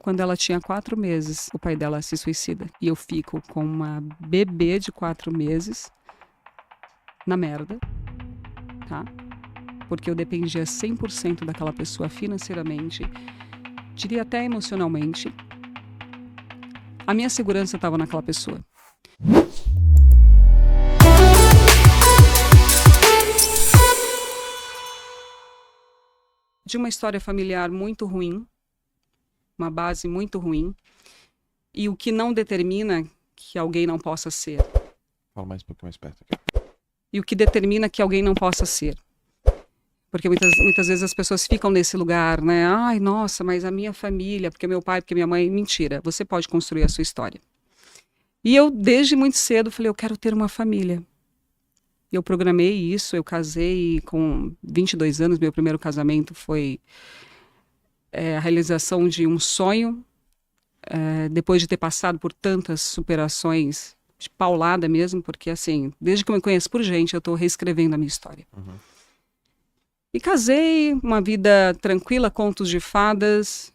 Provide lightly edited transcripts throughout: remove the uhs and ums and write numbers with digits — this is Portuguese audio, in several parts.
Quando ela tinha 4 meses, o pai dela se suicida. E eu fico com uma bebê de 4 meses na merda, tá? Porque eu dependia 100% daquela pessoa financeiramente, diria até emocionalmente. A minha segurança estava naquela pessoa. De uma história familiar muito ruim, uma base muito ruim, e o que não determina que alguém não possa ser. Fala mais um pouquinho mais perto aqui. E o que determina que alguém não possa ser. Porque muitas vezes as pessoas ficam nesse lugar, né? Ai, nossa, mas a minha família, porque meu pai, porque minha mãe... Mentira, você pode construir a sua história. E eu, desde muito cedo, falei, eu quero ter uma família. Eu programei isso, eu casei com 22 anos, meu primeiro casamento foi a realização de um sonho, depois de ter passado por tantas superações, de paulada mesmo, porque assim, desde que eu me conheço por gente, eu estou reescrevendo a minha história. Uhum. E casei, uma vida tranquila, contos de fadas,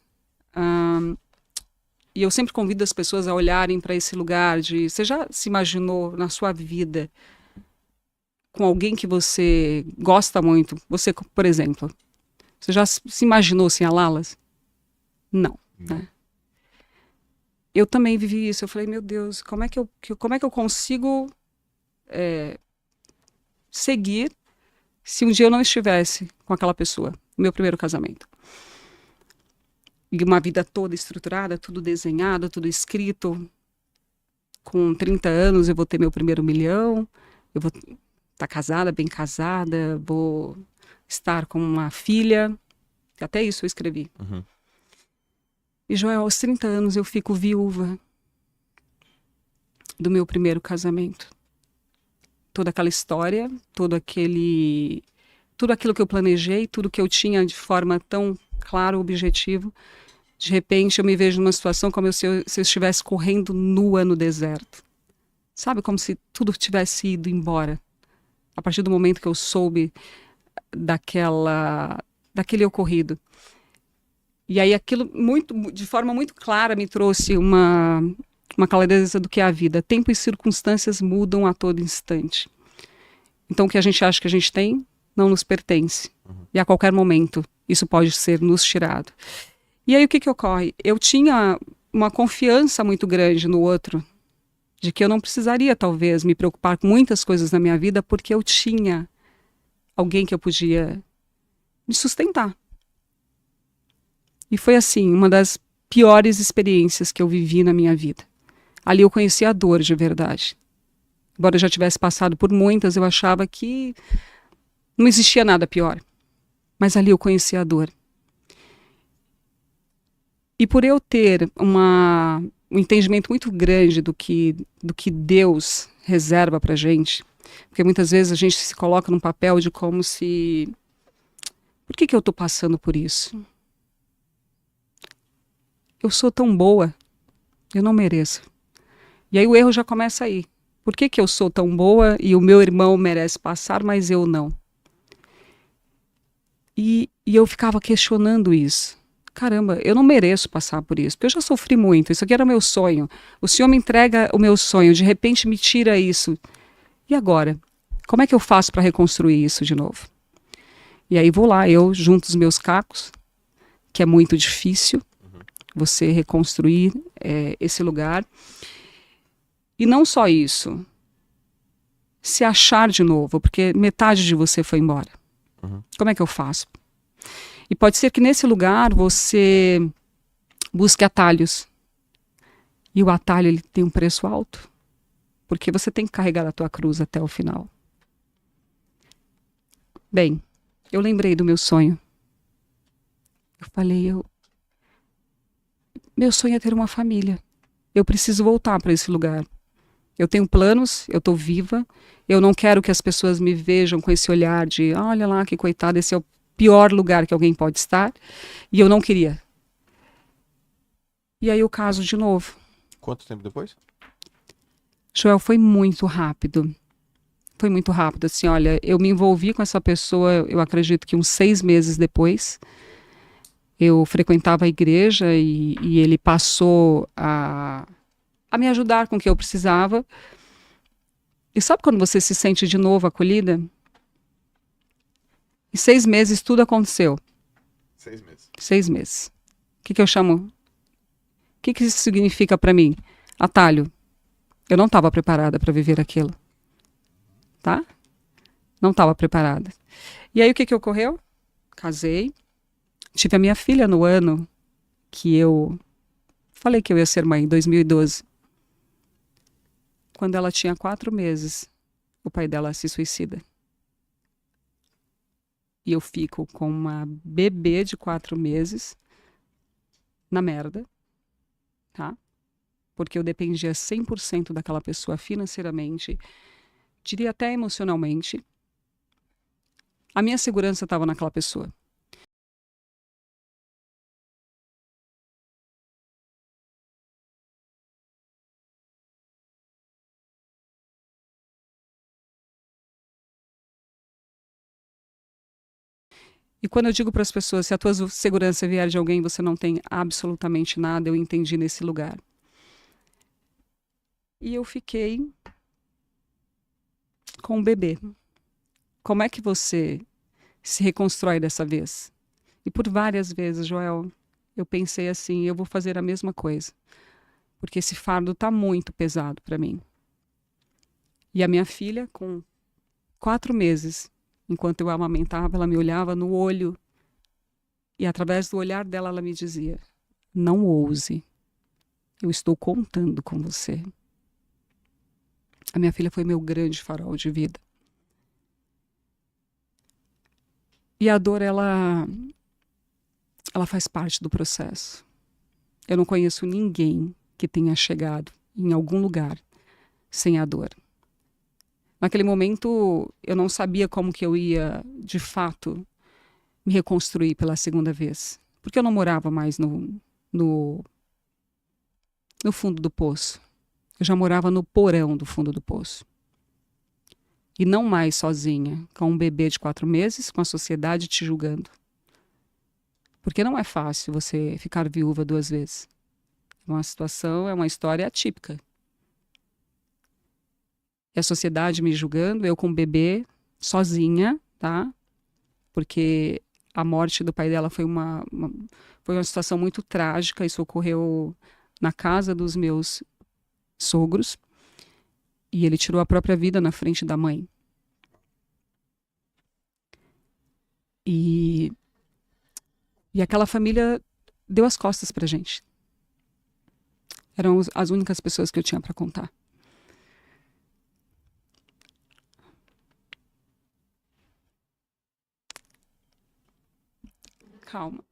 e eu sempre convido as pessoas a olharem para esse lugar de, você já se imaginou na sua vida com alguém que você gosta muito? Você, por exemplo, você já se imaginou sem a Lalas? Não, né? Eu também vivi isso. Eu falei, meu Deus, como é que eu consigo seguir se um dia eu não estivesse com aquela pessoa? Meu primeiro casamento. E uma vida toda estruturada, tudo desenhado, tudo escrito. Com 30 anos eu vou ter meu primeiro milhão, eu vou estar casada, bem casada, vou estar com uma filha. Até isso eu escrevi. Uhum. E, Joel, aos 30 anos eu fico viúva do meu primeiro casamento. Toda aquela história, tudo aquilo que eu planejei, tudo que eu tinha de forma tão clara, objetivo, de repente eu me vejo numa situação como se eu estivesse correndo nua no deserto. Sabe, como se tudo tivesse ido embora. A partir do momento que eu soube daquele ocorrido. E aí aquilo de forma muito clara me trouxe uma clareza do que é a vida. Tempo e circunstâncias mudam a todo instante. Então o que a gente acha que a gente tem não nos pertence. Uhum. E a qualquer momento isso pode ser nos tirado. E aí o que ocorre? Eu tinha uma confiança muito grande no outro, de que eu não precisaria talvez me preocupar com muitas coisas na minha vida, porque eu tinha alguém que eu podia me sustentar. E foi assim, uma das piores experiências que eu vivi na minha vida. Ali eu conheci a dor de verdade. Embora eu já tivesse passado por muitas, eu achava que não existia nada pior. Mas ali eu conheci a dor. E por eu ter um entendimento muito grande do que Deus reserva pra gente, porque muitas vezes a gente se coloca num papel de como se... Por que eu tô passando por isso? Eu sou tão boa, eu não mereço. E aí o erro já começa aí. Por que eu sou tão boa e o meu irmão merece passar, mas eu não? E eu ficava questionando isso. Caramba, eu não mereço passar por isso, porque eu já sofri muito, isso aqui era meu sonho. O Senhor me entrega o meu sonho, de repente me tira isso. E agora? Como é que eu faço para reconstruir isso de novo? E aí vou lá, eu junto os meus cacos, que é muito difícil, você reconstruir esse lugar. E não só isso, se achar de novo, porque metade de você foi embora. Uhum. Como é que eu faço? E pode ser que nesse lugar você busque atalhos. E o atalho ele tem um preço alto, porque você tem que carregar a tua cruz até o final. Bem, eu lembrei do meu sonho. Eu falei, meu sonho é ter uma família. Eu preciso voltar para esse lugar. Eu tenho planos, eu estou viva. Eu não quero que as pessoas me vejam com esse olhar de, olha lá que coitada, esse é o pior lugar que alguém pode estar. E eu não queria. E aí eu caso de novo. Quanto tempo depois? Joel, foi muito rápido. Foi muito rápido. Assim, olha, eu me envolvi com essa pessoa, eu acredito que uns 6 meses depois. Eu frequentava a igreja e ele passou a me ajudar com o que eu precisava. E sabe quando você se sente de novo acolhida? Em 6 meses tudo aconteceu. 6 meses. 6 meses. O que eu chamo? O que isso significa para mim? Atalho. Eu não estava preparada para viver aquilo. Tá? Não estava preparada. E aí o que ocorreu? Casei. Tive a minha filha no ano que eu falei que eu ia ser mãe, em 2012. Quando ela tinha 4 meses, o pai dela se suicida. E eu fico com uma bebê de 4 meses na merda, tá? Porque eu dependia 100% daquela pessoa financeiramente, diria até emocionalmente. A minha segurança estava naquela pessoa. E quando eu digo para as pessoas, se a tua segurança vier de alguém, você não tem absolutamente nada, eu entendi nesse lugar. E eu fiquei com um bebê. Como é que você se reconstrói dessa vez? E por várias vezes, Joel, eu pensei assim, eu vou fazer a mesma coisa. Porque esse fardo está muito pesado para mim. E a minha filha, com 4 meses, enquanto eu a amamentava, ela me olhava no olho. E através do olhar dela, ela me dizia: não ouse. Eu estou contando com você. A minha filha foi meu grande farol de vida. E a dor, ela faz parte do processo. Eu não conheço ninguém que tenha chegado em algum lugar sem a dor. Naquele momento, eu não sabia como que eu ia, de fato, me reconstruir pela segunda vez. Porque eu não morava mais no, no fundo do poço. Eu já morava no porão do fundo do poço. E não mais sozinha, com um bebê de 4 meses, com a sociedade te julgando. Porque não é fácil você ficar viúva 2 vezes. É uma situação, é uma história atípica. E a sociedade me julgando, eu com um bebê, sozinha, tá? Porque a morte do pai dela foi uma situação muito trágica. Isso ocorreu na casa dos meus sogros. E ele tirou a própria vida na frente da mãe. E aquela família deu as costas pra gente. Eram as únicas pessoas que eu tinha para contar. Calma.